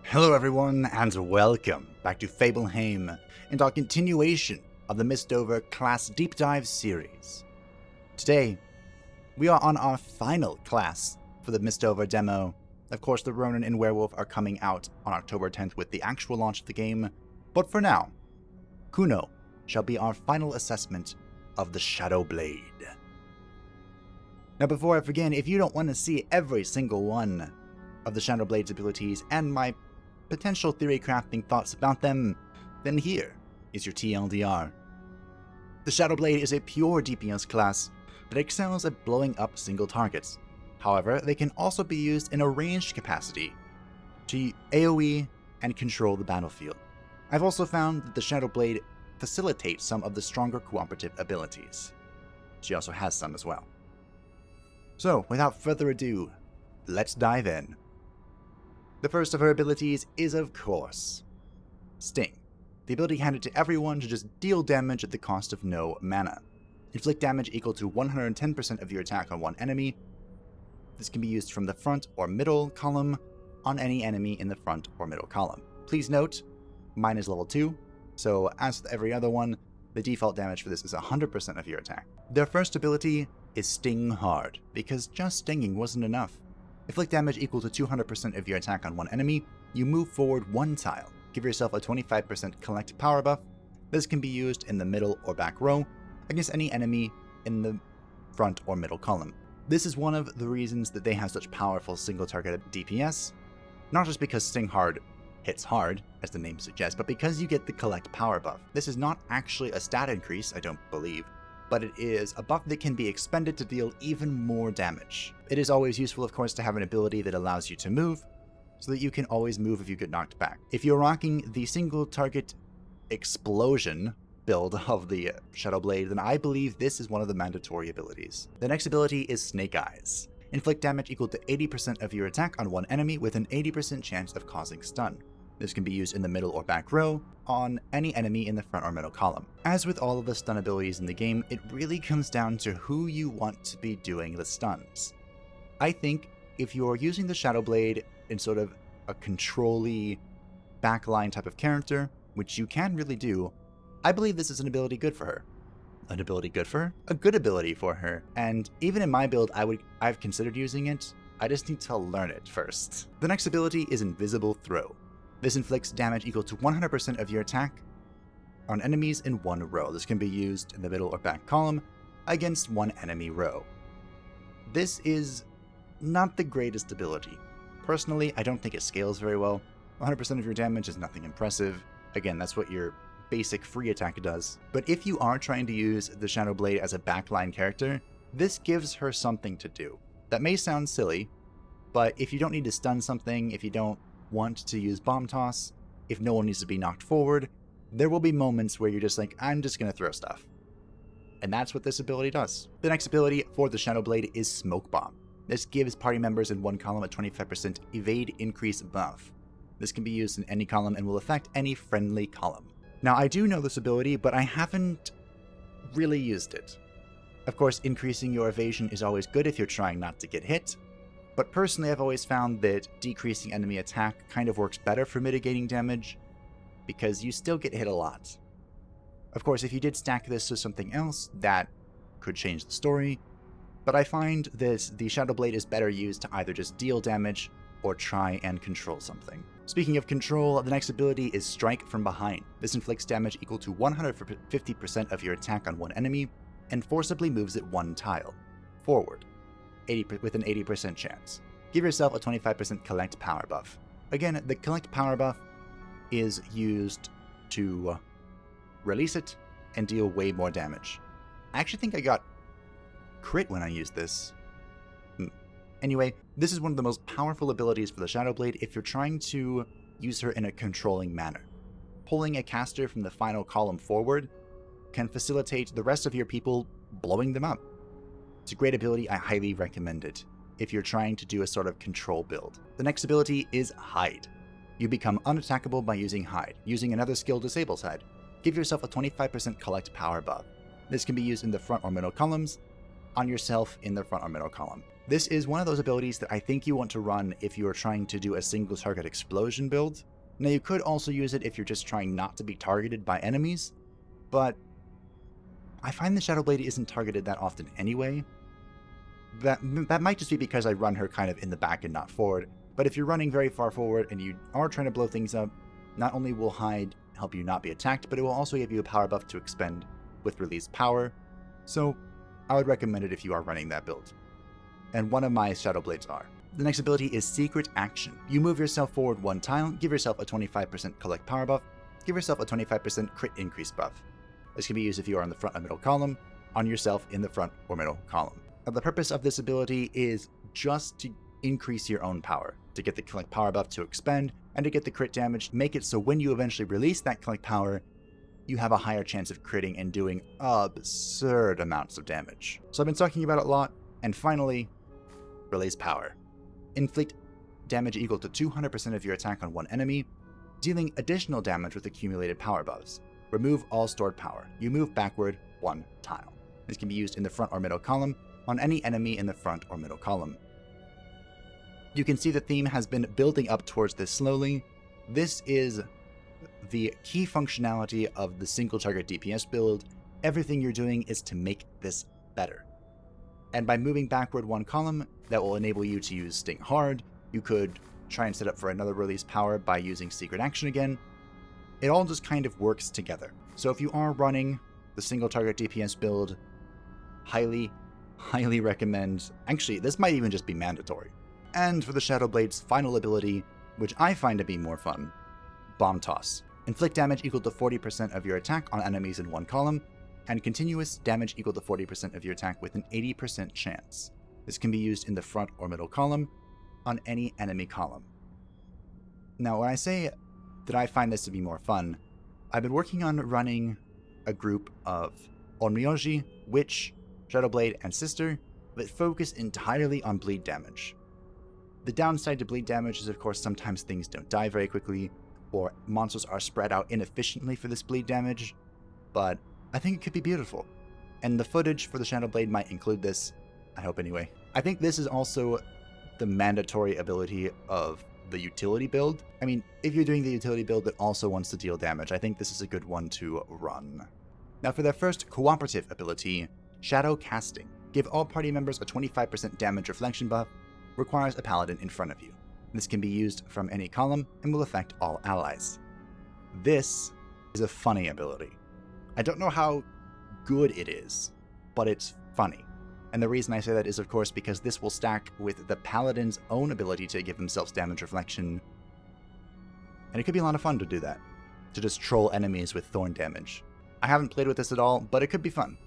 Hello everyone, and welcome back to Fableheim and our continuation of the MISTOVER class deep dive series. Today, we are on our final class for the MISTOVER demo. Of course, the Ronin and Werewolf are coming out on October 10th with the actual launch of the game, but for now, Kuno shall be our final assessment of the Shadow Blade. Now before I begin, if you don't want to see every single one of the Shadow Blade's abilities and my potential theory crafting thoughts about them, then here is your TLDR. The Shadow Blade is a pure DPS class that excels at blowing up single targets. However, they can also be used in a ranged capacity to AoE and control the battlefield. I've also found that the Shadow Blade facilitates some of the stronger cooperative abilities. She also has some as well. So, without further ado, let's dive in. The first of her abilities is, of course, Sting. The ability handed to everyone to just deal damage at the cost of no mana. Inflict damage equal to 110% of your attack on one enemy. This can be used from the front or middle column on any enemy in the front or middle column. Please note, mine is level 2, so as with every other one, the default damage for this is 100% of your attack. Their first ability is Sting Hard, because just stinging wasn't enough. Inflict damage equal to 200% of your attack on one enemy, you move forward one tile. Give yourself a 25% collect power buff. This can be used in the middle or back row against any enemy in the front or middle column. This is one of the reasons that they have such powerful single target DPS, not just because Sting Hard hits hard, as the name suggests, but because you get the collect power buff. This is not actually a stat increase, I don't believe, but it is a buff that can be expended to deal even more damage. It is always useful, of course, to have an ability that allows you to move, so that you can always move if you get knocked back. If you're rocking the single target explosion build of the Shadow Blade, then I believe this is one of the mandatory abilities. The next ability is Snake Eyes. Inflict damage equal to 80% of your attack on one enemy with an 80% chance of causing stun. This can be used in the middle or back row on any enemy in the front or middle column. As with all of the stun abilities in the game, it really comes down to who you want to be doing the stuns. I think if you're using the Shadow Blade in sort of a control-y backline type of character, which you can really do, I believe this is an ability good for her. An ability good for her? A good ability for her. And even in my build, I've considered using it. I just need to learn it first. The next ability is Invisible Throw. This inflicts damage equal to 100% of your attack on enemies in one row. This can be used in the middle or back column against one enemy row. This is not the greatest ability. Personally, I don't think it scales very well. 100% of your damage is nothing impressive. Again, that's what your basic free attack does. But if you are trying to use the Shadow Blade as a backline character, this gives her something to do. That may sound silly, but if you don't need to stun something, if you don't want to use Bomb Toss, if no one needs to be knocked forward, there will be moments where you're just like, I'm just going to throw stuff. And that's what this ability does. The next ability for the Shadow Blade is Smoke Bomb. This gives party members in one column a 25% evade increase buff. This can be used in any column and will affect any friendly column. Now, I do know this ability, but I haven't really used it. Of course, increasing your evasion is always good if you're trying not to get hit, but personally I've always found that decreasing enemy attack kind of works better for mitigating damage, because you still get hit a lot. Of course, if you did stack this to something else, that could change the story, but I find that the Shadow Blade is better used to either just deal damage or try and control something. Speaking of control, the next ability is Strike from Behind. This inflicts damage equal to 150% of your attack on one enemy, and forcibly moves it one tile forward, with an 80% chance. Give yourself a 25% collect power buff. Again, the collect power buff is used to release it and deal way more damage. I actually think I got crit when I used this. Anyway, this is one of the most powerful abilities for the Shadow Blade if you're trying to use her in a controlling manner. Pulling a caster from the final column forward can facilitate the rest of your people blowing them up. It's a great ability, I highly recommend it if you're trying to do a sort of control build. The next ability is Hide. You become unattackable by using Hide. Using another skill disables Hide. Give yourself a 25% collect power buff. This can be used in the front or middle columns, on yourself in the front or middle column. This is one of those abilities that I think you want to run if you are trying to do a single target explosion build. Now you could also use it if you're just trying not to be targeted by enemies, but I find the Shadow Blade isn't targeted that often anyway. That might just be because I run her kind of in the back and not forward, but if you're running very far forward and you are trying to blow things up, not only will Hide help you not be attacked, but it will also give you a power buff to expend with released power, so I would recommend it if you are running that build. And one of my Shadow Blades are. The next ability is Secret Action. You move yourself forward 1 tile, give yourself a 25% collect power buff, give yourself a 25% crit increase buff. This can be used if you are on the front or middle column, on yourself in the front or middle column. Now, the purpose of this ability is just to increase your own power, to get the collect power buff to expend, and to get the crit damage, make it so when you eventually release that collect power, you have a higher chance of critting and doing absurd amounts of damage. So I've been talking about it a lot, and finally, release power. Inflict damage equal to 200% of your attack on one enemy, dealing additional damage with accumulated power buffs. Remove all stored power. You move backward 1 tile. This can be used in the front or middle column on any enemy in the front or middle column. You can see the theme has been building up towards this slowly. This is the key functionality of the single target DPS build. Everything you're doing is to make this better. And by moving backward 1 column, that will enable you to use Sting Hard. You could try and set up for another release power by using Secret Action again. It all just kind of works together. So if you are running the single target DPS build, highly recommend. Actually, this might even just be mandatory. And for the Shadow Blade's final ability, which I find to be more fun, Bomb Toss. Inflict damage equal to 40% of your attack on enemies in 1 column, and continuous damage equal to 40% of your attack with an 80% chance. This can be used in the front or middle column on any enemy column. Now, when I say that I find this to be more fun, I've been working on running a group of Onmyoji, Witch, Shadowblade, and Sister that focus entirely on bleed damage. The downside to bleed damage is, of course, sometimes things don't die very quickly, or monsters are spread out inefficiently for this bleed damage, but I think it could be beautiful. And the footage for the Shadowblade might include this, I hope anyway. I think this is also the mandatory ability of the utility build. I mean, if you're doing the utility build that also wants to deal damage, I think this is a good one to run. Now for their first cooperative ability, Shadow Casting. Give all party members a 25% damage reflection buff, requires a paladin in front of you. This can be used from any column and will affect all allies. This is a funny ability. I don't know how good it is, but it's funny. And the reason I say that is, of course, because this will stack with the paladin's own ability to give themselves damage reflection. And it could be a lot of fun to do that, to just troll enemies with thorn damage. I haven't played with this at all, but it could be fun.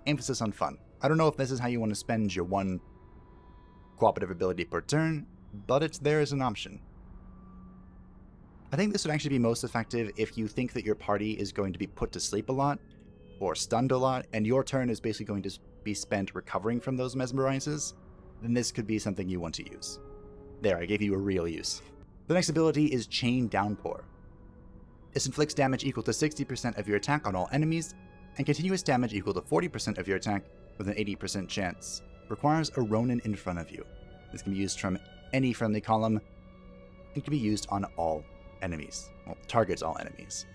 Emphasis on fun. I don't know if this is how you want to spend your 1 cooperative ability per turn, but it's there as an option. I think this would actually be most effective if you think that your party is going to be put to sleep a lot, or stunned a lot, and your turn is basically going to be spent recovering from those mesmerizes, then this could be something you want to use. There, I gave you a real use. The next ability is Chain Downpour. This inflicts damage equal to 60% of your attack on all enemies, and continuous damage equal to 40% of your attack with an 80% chance. Requires a Ronin in front of you. This can be used from any friendly column, and can be used on all enemies. Well, targets all enemies.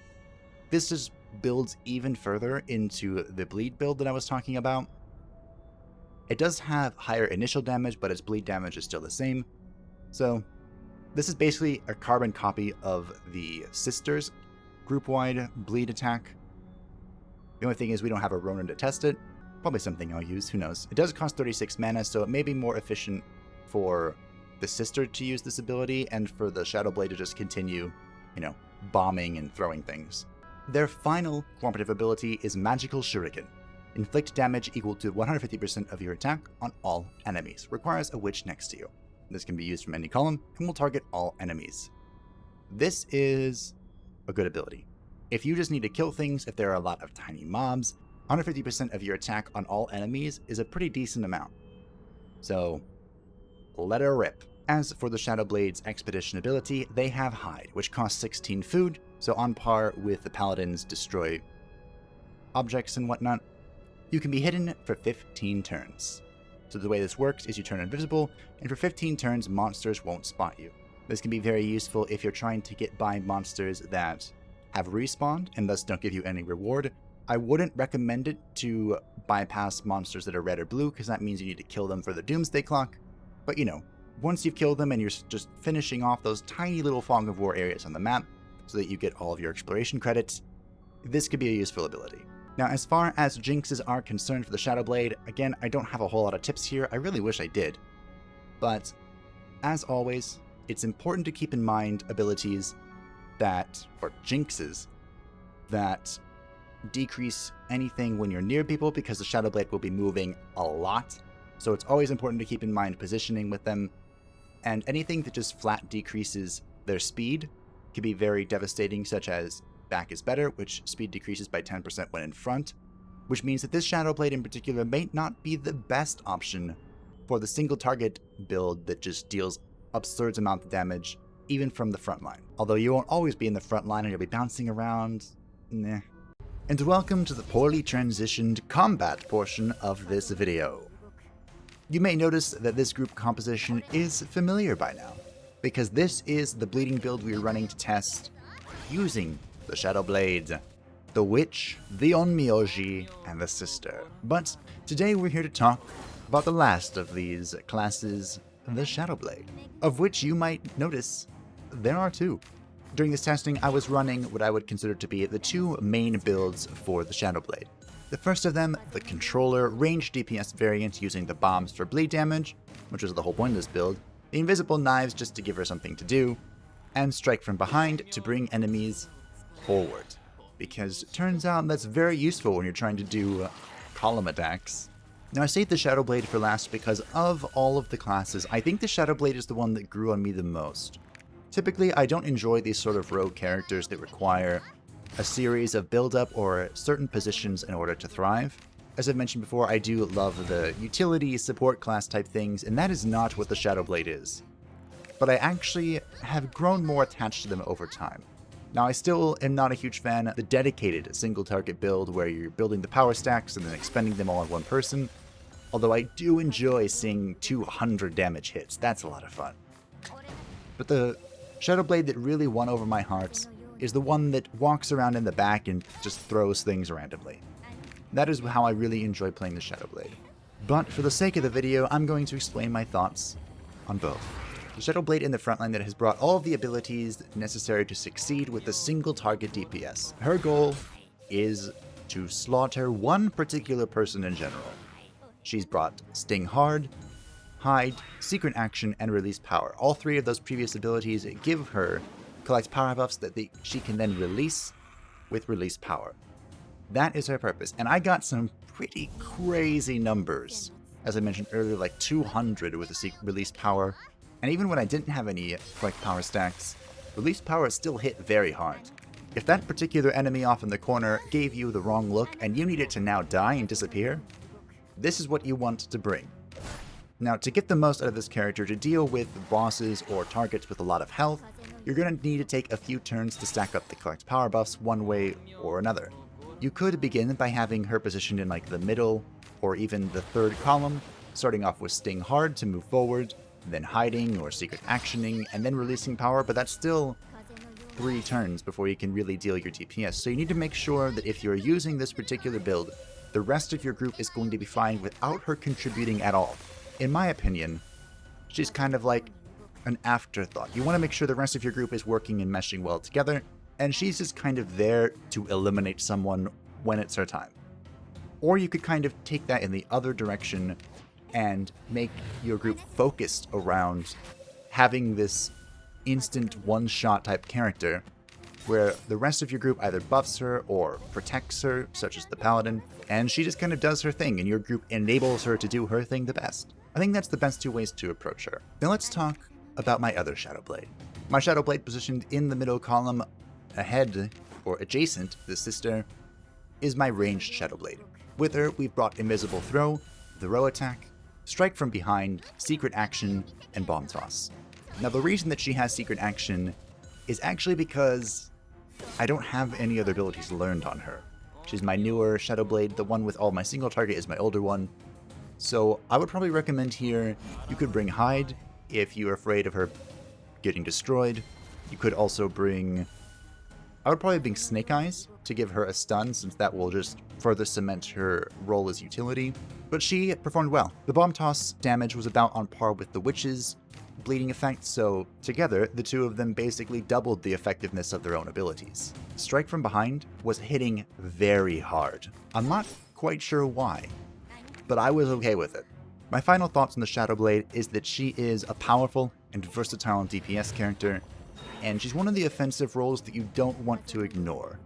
This just builds even further into the bleed build that I was talking about. It does have higher initial damage, but its bleed damage is still the same. So this is basically a carbon copy of the Sisters group-wide bleed attack. The only thing is we don't have a Ronin to test it. Probably something I'll use, who knows. It does cost 36 mana, so it may be more efficient for the Sister to use this ability and for the Shadowblade to just continue, bombing and throwing things. Their final cooperative ability is Magical Shuriken. Inflict damage equal to 150% of your attack on all enemies. Requires a witch next to you. This can be used from any column and will target all enemies. This is a good ability. If you just need to kill things, if there are a lot of tiny mobs, 150% of your attack on all enemies is a pretty decent amount. So, let her rip. As for the Shadowblade's Expedition ability, they have Hide, which costs 16 food, so on par with the Paladin's Destroy objects and whatnot. You can be hidden for 15 turns. So the way this works is you turn invisible, and for 15 turns, monsters won't spot you. This can be very useful if you're trying to get by monsters that have respawned and thus don't give you any reward. I wouldn't recommend it to bypass monsters that are red or blue, because that means you need to kill them for the Doomsday Clock. But you know, once you've killed them and you're just finishing off those tiny little Fog of War areas on the map so that you get all of your exploration credits, this could be a useful ability. Now, as far as Jinxes are concerned for the Shadow Blade, again, I don't have a whole lot of tips here. I really wish I did. But, as always, it's important to keep in mind abilities that, or Jinxes, that decrease anything when you're near people, because the Shadow Blade will be moving a lot. So it's always important to keep in mind positioning with them. And anything that just flat decreases their speed can be very devastating, such as back is better, which speed decreases by 10% when in front, which means that this Shadow Blade in particular may not be the best option for the single target build that just deals absurd amount of damage, even from the front line. Although you won't always be in the front line and you'll be bouncing around, nah. And welcome to the poorly transitioned combat portion of this video. You may notice that this group composition is familiar by now, because this is the bleeding build we are running to test using the Shadow Blade, the Witch, the Onmyoji, and the Sister. But today we're here to talk about the last of these classes, the Shadow Blade, of which you might notice there are two. During this testing, I was running what I would consider to be the two main builds for the Shadow Blade. The first of them, the Controller range DPS variant using the bombs for bleed damage, which was the whole point of this build, the invisible knives just to give her something to do, and strike from behind to bring enemies forward, because it turns out that's very useful when you're trying to do column attacks. Now, I saved the Shadow Blade for last because of all of the classes, I think the Shadow Blade is the one that grew on me the most. Typically, I don't enjoy these sort of rogue characters that require a series of build-up or certain positions in order to thrive. As I've mentioned before, I do love the utility support class type things, and that is not what the Shadow Blade is. But I actually have grown more attached to them over time. Now, I still am not a huge fan of the dedicated single target build where you're building the power stacks and then expending them all on one person, although I do enjoy seeing 200 damage hits. That's a lot of fun. But the Shadow Blade that really won over my heart is the one that walks around in the back and just throws things randomly. That is how I really enjoy playing the Shadow Blade. But for the sake of the video, I'm going to explain my thoughts on both. The Shadow Blade in the frontline that has brought all of the abilities necessary to succeed with the single target DPS. Her goal is to slaughter one particular person in general. She's brought Sting Hard, Hide, Secret Action, and Release Power. All three of those previous abilities give her collect power buffs that she can then release with Release Power. That is her purpose, and I got some pretty crazy numbers. As I mentioned earlier, like 200 with the Release Power. And even when I didn't have any collect power stacks, Release Power still hit very hard. If that particular enemy off in the corner gave you the wrong look and you needed to now die and disappear, this is what you want to bring. Now, to get the most out of this character, to deal with bosses or targets with a lot of health, you're going to need to take a few turns to stack up the collect power buffs one way or another. You could begin by having her positioned in like the middle or even the third column, starting off with Sting Hard to move forward, then hiding or secret actioning, and then releasing power, but that's still 3 turns before you can really deal your DPS. So you need to make sure that if you're using this particular build, the rest of your group is going to be fine without her contributing at all. In my opinion, she's kind of like an afterthought. You want to make sure the rest of your group is working and meshing well together, and she's just kind of there to eliminate someone when it's her time. Or you could kind of take that in the other direction and make your group focused around having this instant one-shot type character where the rest of your group either buffs her or protects her, such as the Paladin, and she just kind of does her thing and your group enables her to do her thing the best. I think that's the best 2 ways to approach her. Now let's talk about my other Shadow Blade. My Shadow Blade positioned in the middle column ahead or adjacent to the Sister is my ranged Shadow Blade. With her, we've brought Invisible Throw, the Row Attack, Strike from Behind, Secret Action, and Bomb Toss. Now the reason that she has Secret Action is actually because I don't have any other abilities learned on her. She's my newer Shadow Blade, the one with all my single target is my older one, So I would probably recommend here, you could bring Hide if you're afraid of her getting destroyed. You could also bring... I would probably bring Snake Eyes to give her a stun, since that will just further cement her role as utility. But she performed well. The Bomb Toss damage was about on par with the Witch's bleeding effect, so together, the two of them basically doubled the effectiveness of their own abilities. Strike from Behind was hitting very hard. I'm not quite sure why, but I was okay with it. My final thoughts on the Shadow Blade is that she is a powerful and versatile DPS character, and she's one of the offensive roles that you don't want to ignore.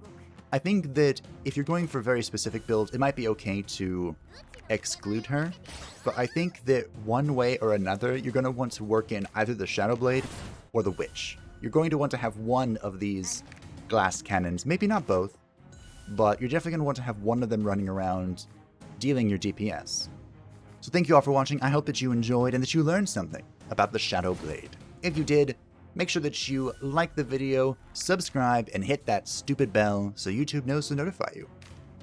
I think that if you're going for very specific builds, it might be okay to exclude her, but I think that one way or another, you're going to want to work in either the Shadow Blade or the Witch. You're going to want to have one of these glass cannons, maybe not both, but you're definitely going to want to have one of them running around dealing your DPS. So thank you all for watching. I hope that you enjoyed and that you learned something about the Shadow Blade. If you did, make sure that you like the video, subscribe, and hit that stupid bell so YouTube knows to notify you,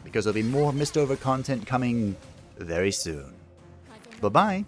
because there'll be more MISTOVER content coming very soon. Bye-bye!